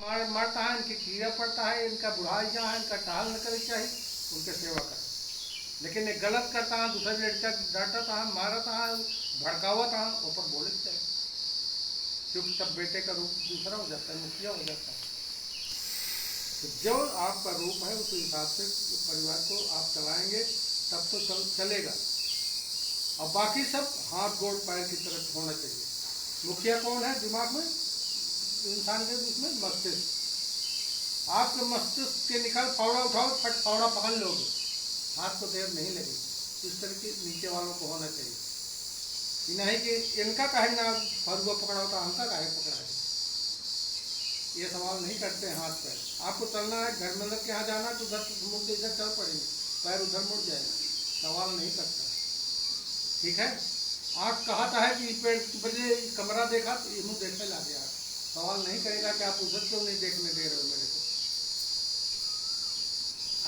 मारता है, इनकी कीड़ा पड़ता है, इनका बुढ़ाई जहाँ है, इनका टहल न करे चाहिए, उनके सेवा करें। लेकिन ये गलत करता है, दूसरे लड़का डांटता है, मारता है, भड़कावता है, ऊपर बोले चाहिए, क्योंकि तब बेटे का रूप दूसरा हो जाता है, मुखिया हो जाता है। तो जो आपका रूप है उस हिसाब से परिवार को आप चलाएंगे तब तो चलेगा। और बाकी सब हाथ गोड़ पैर की तरफ होना चाहिए। मुखिया कौन है दिमाग में, इंसान के उसमें मस्तिष्क। आपके मस्तिष्क के निकाल फावड़ा उठाओ, फट फावड़ा पकड़ लोगे, हाथ को देर नहीं लगेगी। इस तरह के नीचे वालों को होना चाहिए, नहीं कि इनका काहे ना फरुआ पकड़ा होता, हमका काहे पकड़ा है। ये सवाल नहीं करते हैं हाथ पैर। आपको चलना है, घर में अंदर के यहाँ जाना है तो उधर मुड़ के इधर चल पड़ेंगे, पैर उधर मुड़ जाएगा, सवाल नहीं करता। ठीक है, आँख कहता है कि पेड़ बजे कमरा देखा तो ये मुँह देखने लग गया, सवाल नहीं करेगा कि आप उधर क्यों नहीं देखने दे रहे हो मेरे को।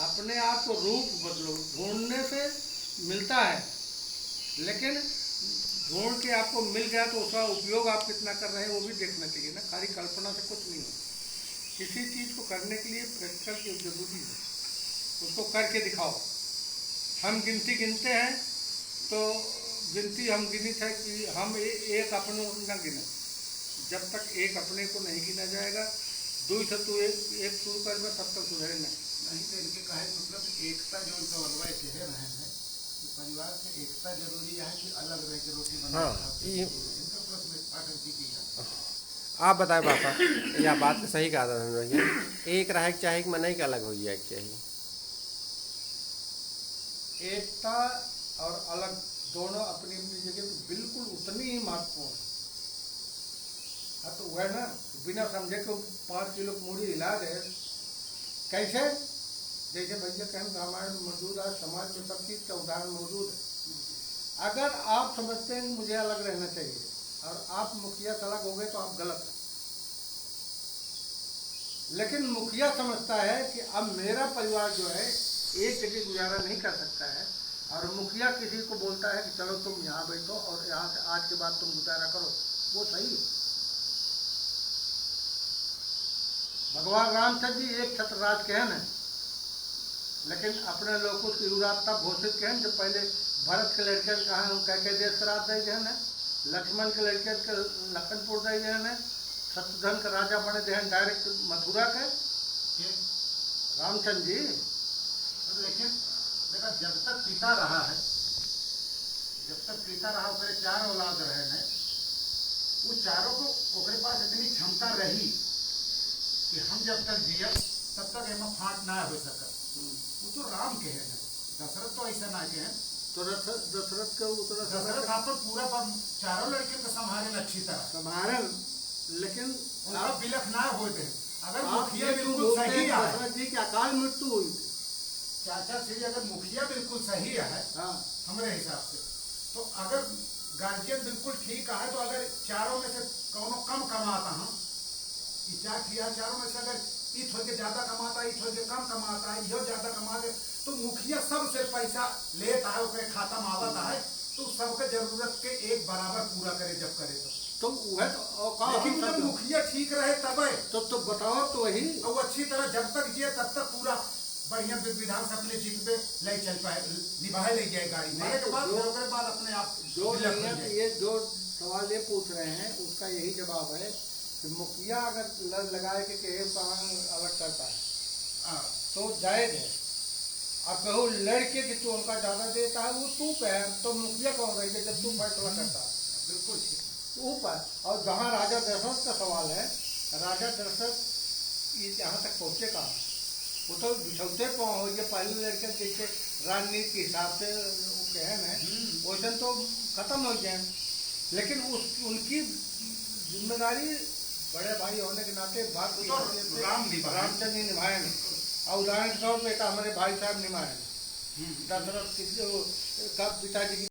अपने आप को रूप बदलो, ढूंढने से मिलता है, लेकिन ढूंढ के आपको मिल गया तो उसका उपयोग आप कितना कर रहे हैं वो भी देखना चाहिए ना। खाली कल्पना से कुछ नहीं हो। किसी चीज़ को करने के लिए प्रैक्टिकल की जरूरी है, उसको करके दिखाओ। हम गिनती गिनते हैं तो गिनती हम गिनित है कि हम एक अपने न गिने, जब तक एक अपने को नहीं गिना जाएगा, दो से तो एक शुरू कर तब तक सुधरे नहीं। तो इनके कहे मतलब एकता जो उनका वलवाय कह रहे हैं कि परिवार से एकता जरूरी है कि अलग रह के रोटी बना। इनका प्रश्न पाठक जी की आप बताए पापा, या बात तो सही कहा था भैया, एक रहे चाहे कि मनाई का अलग हो जाए चाहिए। एकता और अलग दोनों अपनी अपनी जगह तो बिल्कुल उतनी ही महत्वपूर्ण है। तो वह ना बिना समझे को 5 किलो मूढ़ी हिला दे, कैसे? जैसे भैया कहें रामायण मौजूद है, समाज में सब चीज़ का उदाहरण मौजूद है। अगर आप समझते हैं मुझे अलग रहना चाहिए और आप मुखिया से अलग हो गए तो आप गलत हैं। लेकिन मुखिया समझता है कि अब मेरा परिवार जो है एक जगह गुजारा नहीं कर सकता है, और मुखिया किसी को बोलता है कि चलो तुम यहाँ बैठो और यहाँ से आज के बाद तुम गुजारा करो, वो सही है। भगवान रामचंद्र जी एक छत्र राज कहन है, लेकिन अपने लोग को शिवराज तब घोषित कहन जब पहले भरत के लड़के कहा कह के देश श्राद्ध दे देन है, लक्ष्मण के लड़के के लखनपुर दे देन है, शत्रुघ्न का राजा बने देन डायरेक्ट मथुरा के रामचंद्र जी। लेकिन देखा जब तक पिता रहा है, जब तक पिता रहा उसके 4 औलाद रहे हैं, वो चारों को ओकरे पास इतनी क्षमता रही कि हम जब तक जियब तब तक एमा फाट ना हो सका। वो तो राम के हैं, दशरथ तो ऐसा ना के हैं। तो दशरथ का उतना दशरथ आप पूरा चारों लड़के को संभाले अच्छी तरह संभाले, लेकिन आप बिलख ना हो दे। अगर मुखिया बिल्कुल सही है, दशरथ जी की अकाल मृत्यु हुई थी। चाचा श्री अगर मुखिया बिल्कुल सही है हमारे हिसाब से, तो अगर गार्जियन बिल्कुल ठीक है, तो अगर चारों में से कौनो कम कमाता हम चारों में से अगर ईट हो के ज्यादा कमाता है, ईट हो के कम कमाता है, यो ज्यादा कमाते, तो मुखिया सबसे पैसा लेता है, उसके खाता में आवता है, तो सबके जरूरत के एक बराबर पूरा करे जब करे तो वह तो लेकिन जब मुखिया ठीक रहे तब तो बताओ तो वही, और वो अच्छी तरह जब तक जिए तब तक पूरा बढ़िया विधान से अपने जीत पे ले चल पाए, निभाए ले जाए गाड़ी मरे के बाद अपने आप जो ये जो सवाल ये पूछ रहे हैं उसका यही जवाब है कि मुखिया अगर लगाए के अलग करता है तो जायज है। अब कहो लड़के कि तू उनका ज्यादा देता है, वो तू पे है, तो मुखिया कौन रहेगा जब तू फैसला करता है? बिल्कुल ऊपर। और जहाँ राजा दशरथ का सवाल है, राजा दशरथ यहाँ तक पहुँचे कहाँ? वो तो बिछौते हो गए पहले लड़के जैसे राजनीति के हिसाब से वो कहन है वैसे तो खत्म हो गए, लेकिन उनकी जिम्मेदारी बड़े भाई होने के नाते रामचंद्र जी निभाए नहीं। और उदाहरण के तौर पर हमारे भाई साहब निभाए दशरथ का पिताजी की